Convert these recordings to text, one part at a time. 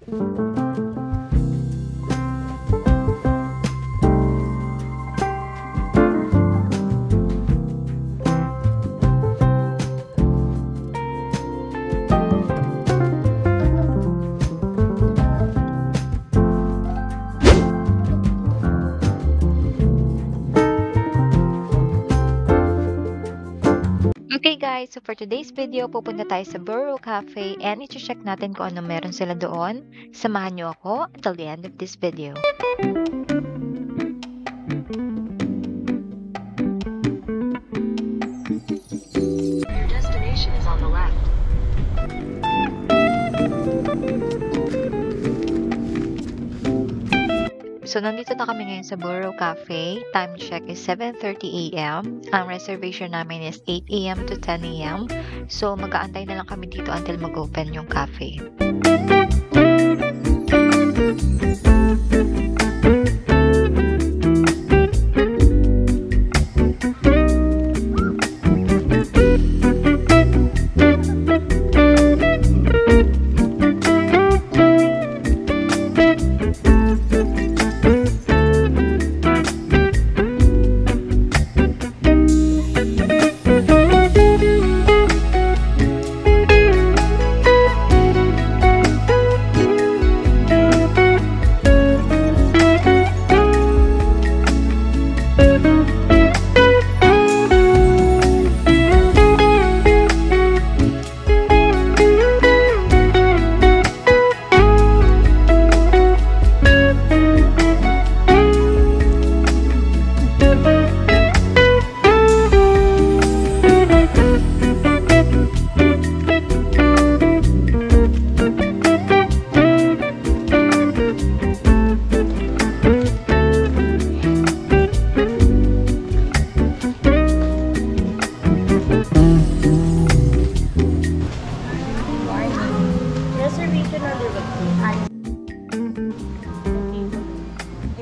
Okay guys, so for today's video, pupunta tayo sa Burrow Cafe and i-check natin kung ano meron sila doon. Samahan niyo ako until the end of this video. Your destination is on the left. So, nandito na kami ngayon sa Burrow Cafe. Time check is 7:30 AM. Ang reservation namin is 8 AM to 10 AM. So, mag-aantay na lang kami dito until mag-open yung cafe.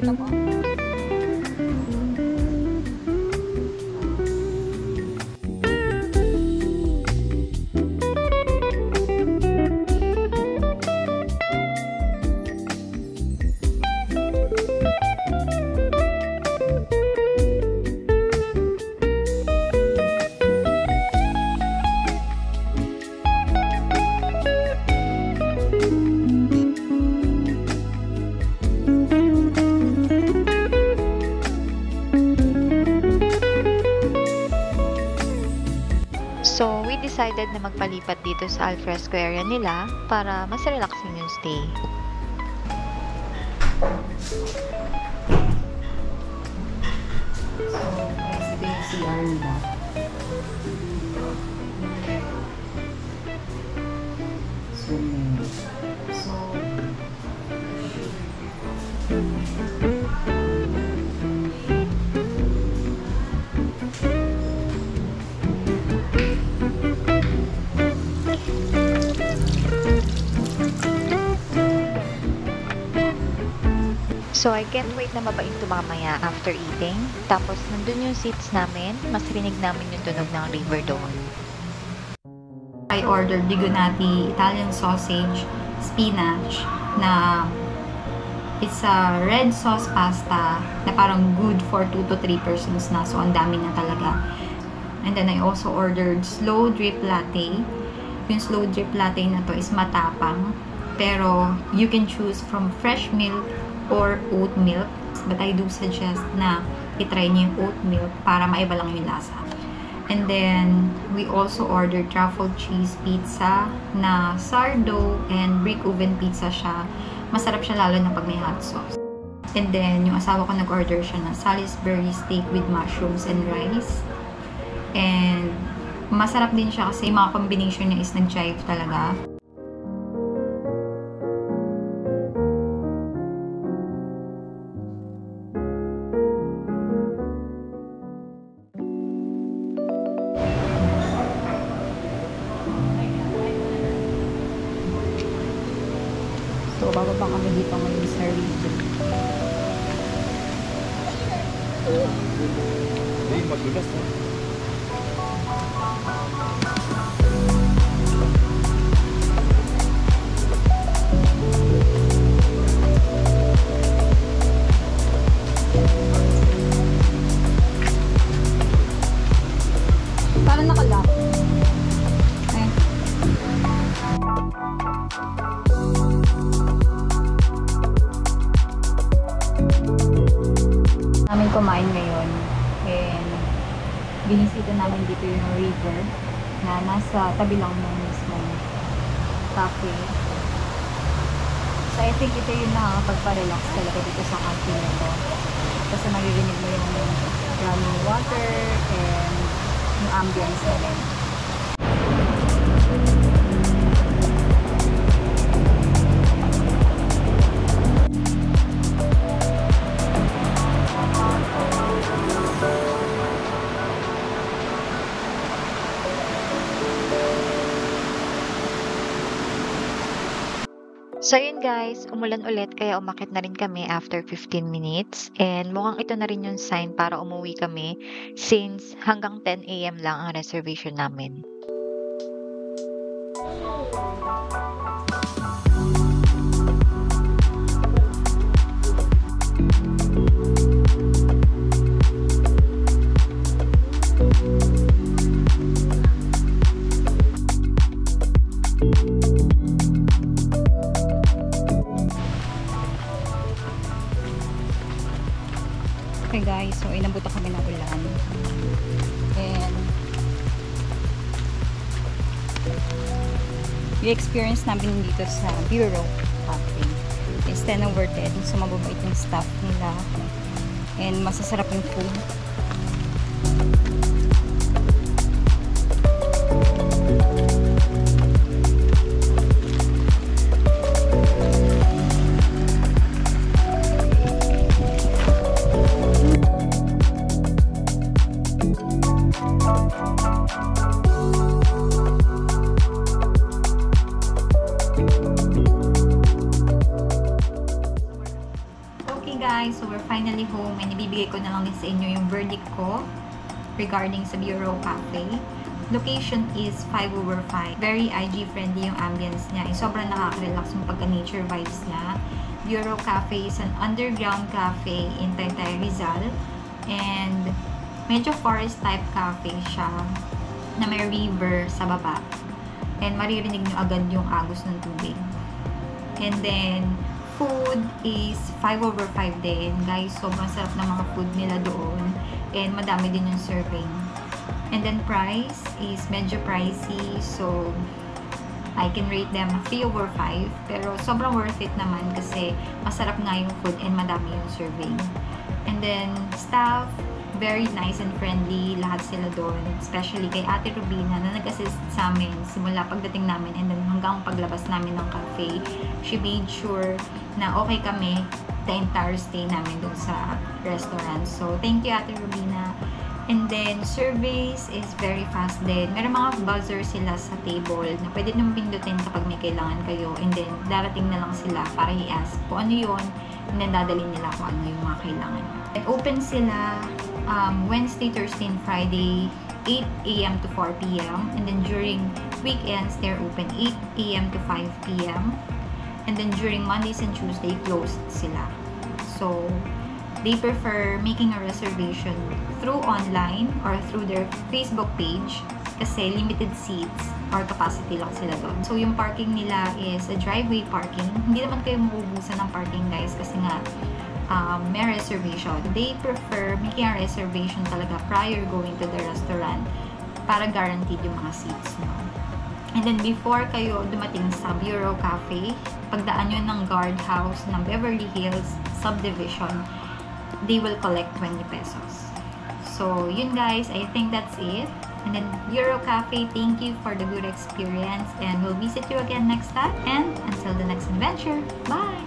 Ito po. So, we decided na magpalipat dito sa alfresco area nila para mas relaxing yung stay. So, ito yung CR nila. So, I can't wait na mabain ito mamaya after eating. Tapos, nandun yung seats namin. Mas rinig namin yung tunog ng river doon. I ordered Digonati Italian sausage, spinach, na it's a red sauce pasta na parang good for 2 to 3 persons na. So, ang dami na talaga. And then, I also ordered slow drip latte. Yung slow drip latte na to is matapang. Pero, you can choose from fresh milk or oat milk. But I do suggest na itry niyo yung oat milk para maiba lang yung lasa. And then, we also ordered truffle cheese pizza na sourdough and brick oven pizza siya. Masarap siya lalo na pag may hot sauce. And then, yung asawa ko nag-order siya ng Salisbury steak with mushrooms and rice. And, masarap din siya kasi yung mga combination niya is nag-jive talaga. So, bababa kami dito ngayon sa river. Hindi, madulas na. kumain ngayon. And binisita namin dito yung river na nasa tabi lang ng mismong cafe. So I think ito yung nakakapagpa-relax talaga dito sa cafe na to. Kasi maririnig mo yung running water and yung ambience na rin. So yun guys, umulan ulit kaya umakit na rin kami after 15 minutes and mukhang ito na rin yung sign para umuwi kami since hanggang 10 AM lang ang reservation namin. Okay guys, so inabutan kami ng ulan. And yung experience namin dito sa Bureau Cafe is 10 over 10. So mababait yung staff nila and masasarap yung food. Guys, so we're finally home and ibibigay ko na lang din sa inyo yung verdict ko regarding sa Bureau Cafe. Location is 5 over 5. Very IG friendly yung ambience niya. Sobrang nakaka-relax yung pagka-nature vibes niya. Bureau Cafe is an underground cafe in Taytay, Rizal. And medyo forest type cafe siya na may river sa baba. And maririnig nyo agad yung agos ng tubig. And then food is 5 over 5 din. Guys, sobrang sarap ng mga food nila doon. And madami din yung serving. And then price is medyo pricey. So, I can rate them 3 over 5. Pero sobrang worth it naman kasi masarap nga yung food and madami yung serving. And then, staff, very nice and friendly. Lahat sila doon. Especially kay Ate Rubina na nag-assist sa amin simula pagdating namin and then hanggang paglabas namin ng cafe. She made sure na okay kami the entire stay namin doon sa restaurant. So, thank you Ate Rubina. And then, service is very fast din. Meron mga buzzer sila sa table na pwede nyo pindutin kapag may kailangan kayo. And then, darating na lang sila para i-ask kung ano yun. And then, dadalhin nila kung ano yung mga kailangan. And open sila Wednesday, Thursday, and Friday, 8 AM to 4 PM. And then, during weekends, they're open 8 AM to 5 PM. And then, during Mondays and Tuesday, closed sila. So, they prefer making a reservation through online or through their Facebook page kasi limited seats or capacity lang sila doon. So, yung parking nila is a driveway parking. Hindi naman kayo mauubusan ng parking guys kasi nga may reservation. They prefer making a reservation talaga prior going to the restaurant para guaranteed yung mga seats mo. And then, before kayo dumating sa Bureau Cafe, pagdaan nyo ng guardhouse ng Beverly Hills Subdivision, they will collect 20 pesos. So, yun guys, I think that's it. And then, Bureau Cafe, thank you for the good experience and we'll visit you again next time. And until the next adventure, bye!